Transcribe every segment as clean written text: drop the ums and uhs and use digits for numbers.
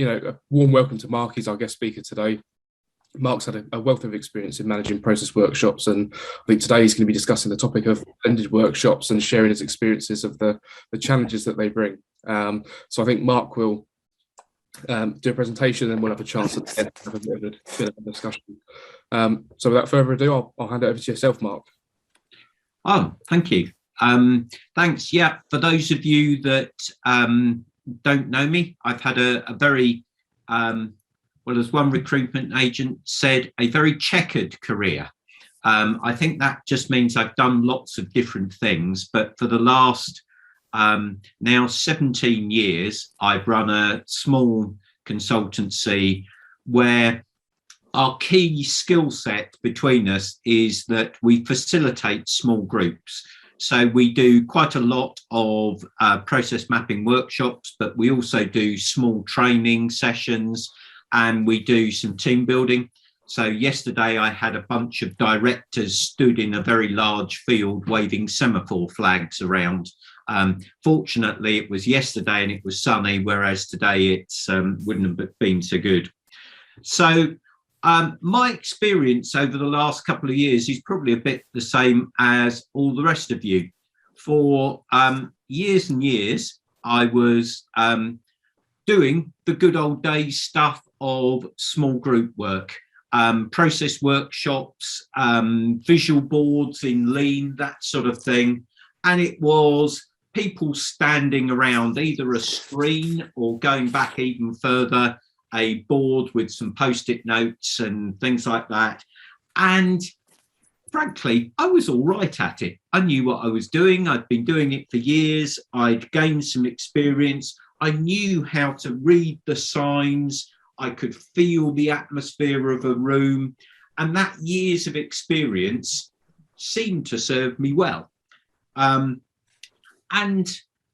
a warm welcome to Mark. He's our guest speaker today. Mark's had a wealth of experience in managing process workshops, and I think today he's going to be discussing the topic of blended workshops and sharing his experiences of the challenges that they bring. So I think Mark will do a presentation, and we'll have a chance to have a bit of a discussion. So without further ado, I'll hand it over to yourself, Mark. Oh, thank you. Thanks. Yeah, for those of you that don't know me, I've had a very, well, as one recruitment agent said, a very checkered career. I think that just means I've done lots of different things, but for the last now 17 years, I've run a small consultancy where our key skill set between us is that we facilitate small groups. So we do quite a lot of process mapping workshops, but we also do small training sessions, and we do some team building. So yesterday I had a bunch of directors stood in a very large field waving semaphore flags around. Fortunately, it was yesterday and it was sunny, whereas today it wouldn't have been so good. So my experience over the last couple of years is probably a bit the same as all the rest of you. For years and years, I was doing the good old days stuff of small group work, process workshops, visual boards in Lean, that sort of thing. And it was people standing around either a screen or, going back even further, a board with some post-it notes and things like that. And frankly, I was all right at it. I knew what I was doing. I'd been doing it for years. I'd gained some experience. I knew how to read the signs. I could feel the atmosphere of a room. And that years of experience seemed to serve me well. And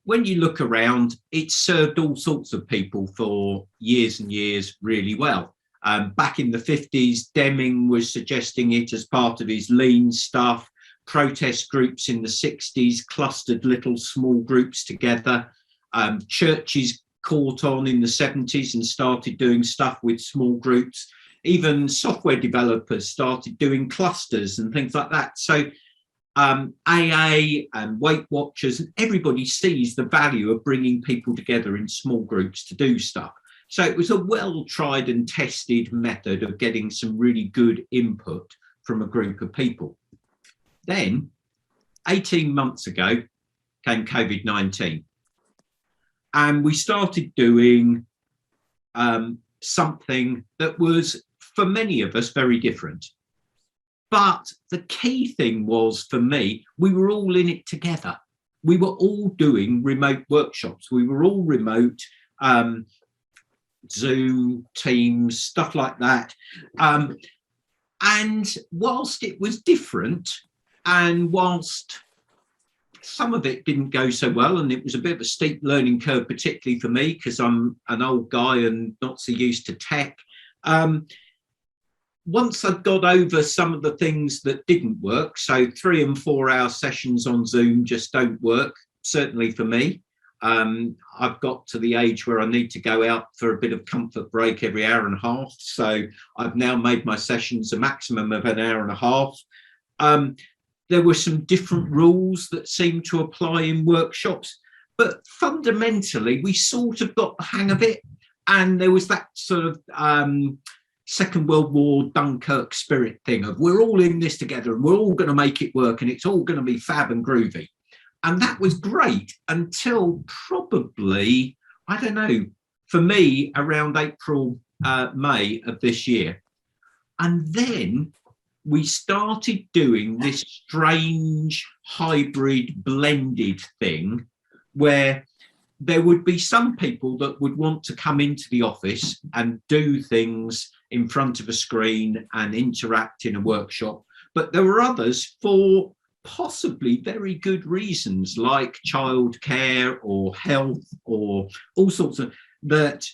when you look around, it served all sorts of people for years and years really well. Back in the 50s, Deming was suggesting it as part of his Lean stuff. Protest groups in the 60s clustered little small groups together. Churches caught on in the 70s and started doing stuff with small groups. Even software developers started doing clusters and things like that. So AA and Weight Watchers, and everybody sees the value of bringing people together in small groups to do stuff. So it was a well tried and tested method of getting some really good input from a group of people. Then 18 months ago came COVID-19. And we started doing something that was, for many of us, very different. But the key thing was, for me, we were all in it together. We were all doing remote workshops. We were all remote, Zoom, Teams, stuff like that. And whilst it was different, and whilst some of it didn't go so well, and it was a bit of a steep learning curve, particularly for me, because I'm an old guy and not so used to tech. Once I got over some of the things that didn't work, so 3 and 4 hour sessions on Zoom just don't work, certainly for me. I've got to the age where I need to go out for a bit of comfort break every hour and a half. So I've now made my sessions a maximum of an hour and a half. There were some different rules that seemed to apply in workshops, but fundamentally we sort of got the hang of it. And there was that sort of Second World War Dunkirk spirit thing of we're all in this together and we're all going to make it work and it's all going to be fab and groovy. And that was great until probably, I don't know, for me, around April, May of this year. And then we started doing this strange hybrid blended thing where there would be some people that would want to come into the office and do things in front of a screen and interact in a workshop. But there were others for possibly very good reasons, like childcare or health or all sorts of that.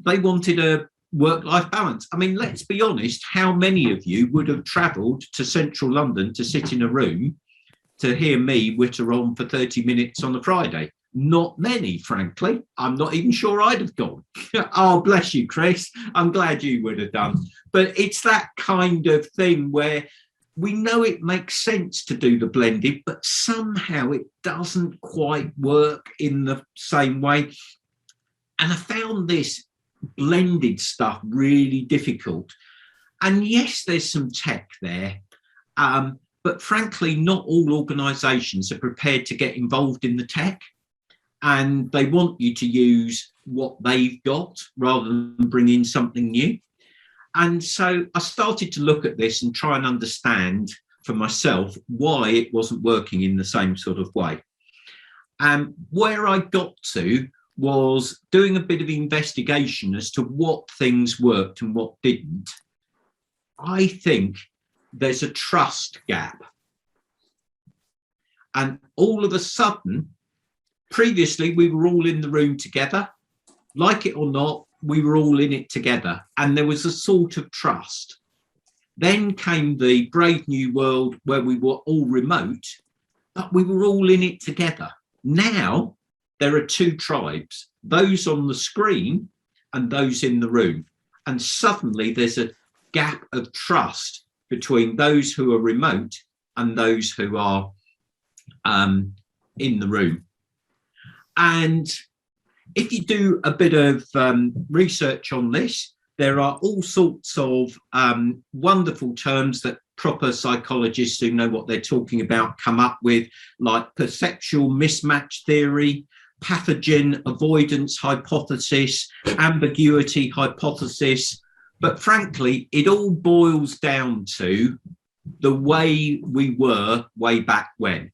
They wanted a work-life balance. I mean, let's be honest, how many of you would have travelled to central London to sit in a room to hear me witter on for 30 minutes on a Friday? Not many, frankly. I'm not even sure I'd have gone. Oh, bless you, Chris. I'm glad you would have done. But it's that kind of thing where we know it makes sense to do the blended, but somehow it doesn't quite work in the same way. And I found this blended stuff really difficult. And yes, there's some tech there. But frankly, not all organisations are prepared to get involved in the tech. And they want you to use what they've got rather than bring in something new. And so I started to look at this and try and understand for myself why it wasn't working in the same sort of way. And where I got to was doing a bit of investigation as to what things worked and what didn't. I think there's a trust gap. And all of a sudden, previously, we were all in the room together. Like it or not, we were all in it together. And there was a sort of trust. Then came the brave new world where we were all remote, but we were all in it together. Now, there are two tribes, those on the screen and those in the room. And suddenly there's a gap of trust between those who are remote and those who are in the room. And if you do a bit of research on this, there are all sorts of wonderful terms that proper psychologists who know what they're talking about come up with, like perceptual mismatch theory, pathogen avoidance hypothesis, ambiguity hypothesis. But frankly, it all boils down to the way we were way back when.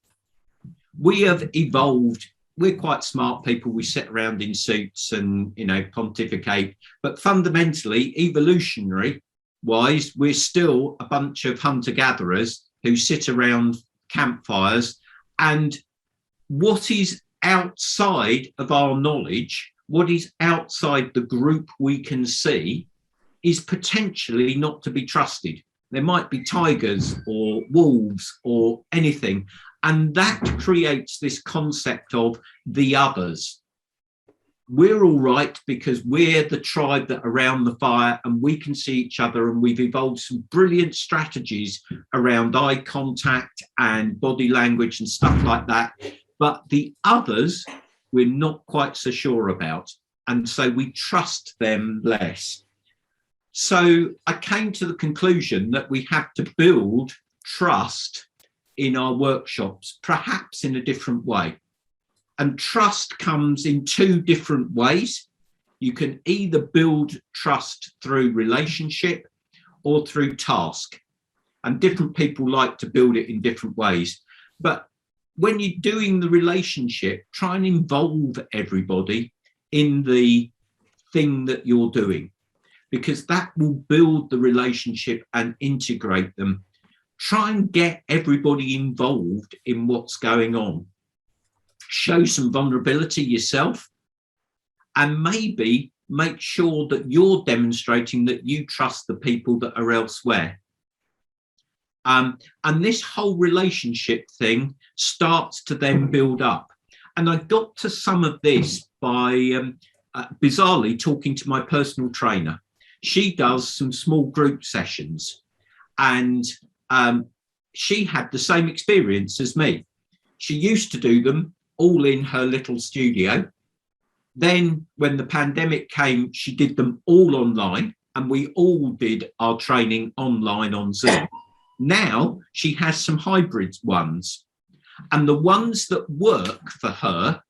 We have evolved. We're quite smart people. We sit around in suits and, pontificate. But fundamentally, evolutionary wise, we're still a bunch of hunter-gatherers who sit around campfires. And what is outside of our knowledge, what is outside the group we can see, is potentially not to be trusted. There might be tigers or wolves or anything. And that creates this concept of the others. We're all right because we're the tribe that are around the fire and we can see each other, and we've evolved some brilliant strategies around eye contact and body language and stuff like that. But the others, we're not quite so sure about. And so we trust them less. So I came to the conclusion that we have to build trust in our workshops, perhaps in a different way. And trust comes in two different ways. You can either build trust through relationship or through task. And different people like to build it in different ways. But when you're doing the relationship, try and involve everybody in the thing that you're doing, because that will build the relationship and integrate them. Try and get everybody involved in what's going on. Show some vulnerability yourself, and maybe make sure that you're demonstrating that you trust the people that are elsewhere. And this whole relationship thing starts to then build up. And I got to some of this by bizarrely talking to my personal trainer. She does some small group sessions, and she had the same experience as me. She used to do them all in her little studio. Then when the pandemic came, she did them all online, and we all did our training online on Zoom. Now she has some hybrid ones, and the ones that work for her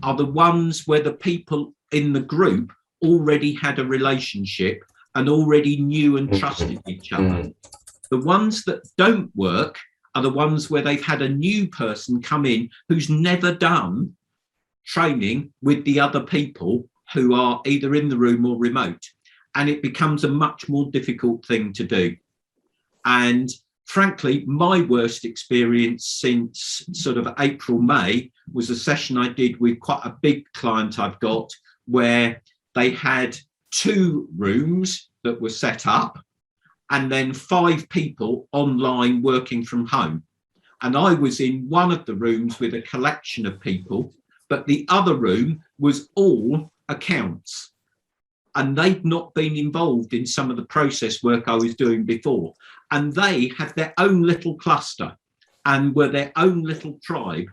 are the ones where the people in the group already had a relationship and already knew and trusted each other. The ones that don't work are the ones where they've had a new person come in who's never done training with the other people who are either in the room or remote. And it becomes a much more difficult thing to do. And frankly, my worst experience since sort of April, May was a session I did with quite a big client I've got, where they had 2 rooms that were set up and then 5 people online working from home. And I was in one of the rooms with a collection of people, but the other room was all accounts. And they'd not been involved in some of the process work I was doing before. And they had their own little cluster and were their own little tribe.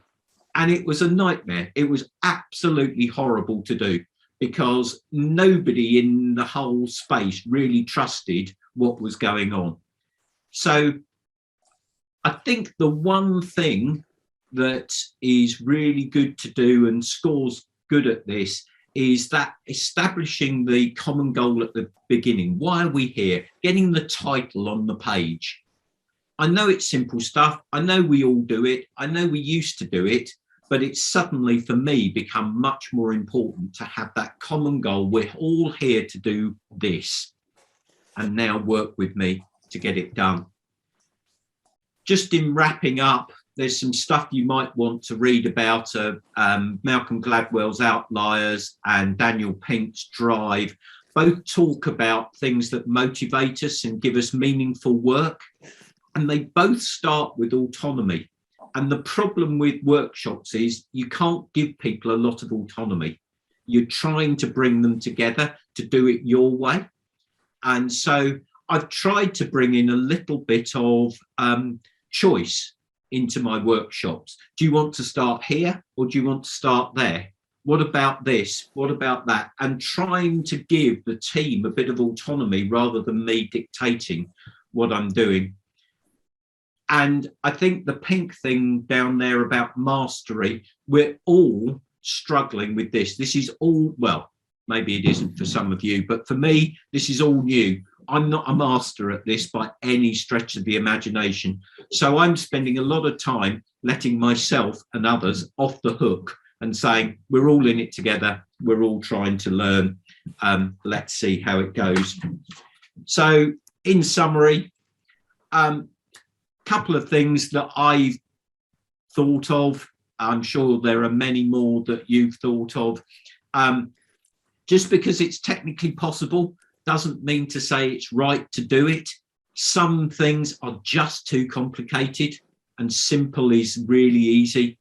And it was a nightmare. It was absolutely horrible to do because nobody in the whole space really trusted what was going on. So I think the one thing that is really good to do, and SCORE's good at this, is that establishing the common goal at the beginning. Why are we here? Getting the title on the page. I know it's simple stuff. I know we all do it. I know we used to do it, but it's suddenly for me become much more important to have that common goal. We're all here to do this, and now work with me to get it done. Just in wrapping up, there's some stuff you might want to read about Malcolm Gladwell's Outliers and Daniel Pink's Drive. Both talk about things that motivate us and give us meaningful work. And they both start with autonomy. And the problem with workshops is you can't give people a lot of autonomy. You're trying to bring them together to do it your way. And so I've tried to bring in a little bit of choice into my workshops. Do you want to start here or do you want to start there? What about this? What about that? And trying to give the team a bit of autonomy rather than me dictating what I'm doing. And I think the Pink thing down there about mastery, we're all struggling with this. This is all, well, maybe it isn't for some of you, but for me, this is all new. I'm not a master at this by any stretch of the imagination. So I'm spending a lot of time letting myself and others off the hook and saying, we're all in it together. We're all trying to learn. Let's see how it goes. So in summary, couple of things that I've thought of. I'm sure there are many more that you've thought of. Just because it's technically possible doesn't mean to say it's right to do it. Some things are just too complicated and simple is really easy.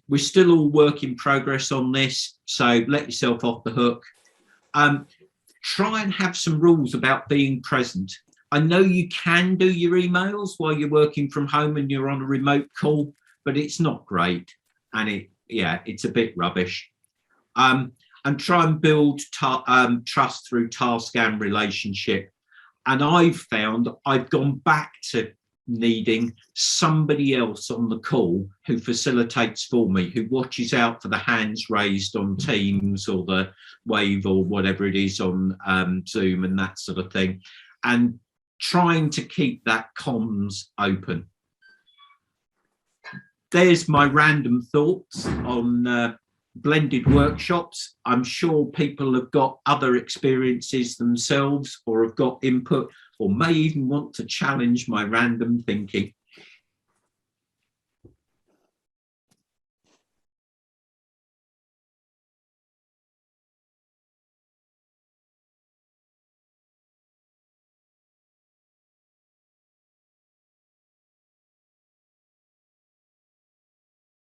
We're still all work in progress on this, so let yourself off the hook. Try and have some rules about being present. I know you can do your emails while you're working from home and you're on a remote call, but it's not great. And it's a bit rubbish. And try and build trust through task and relationship. And I've found I've gone back to needing somebody else on the call who facilitates for me, who watches out for the hands raised on Teams or the wave or whatever it is on Zoom and that sort of thing. And trying to keep that comms open. There's my random thoughts on blended workshops. I'm sure people have got other experiences themselves or have got input or may even want to challenge my random thinking.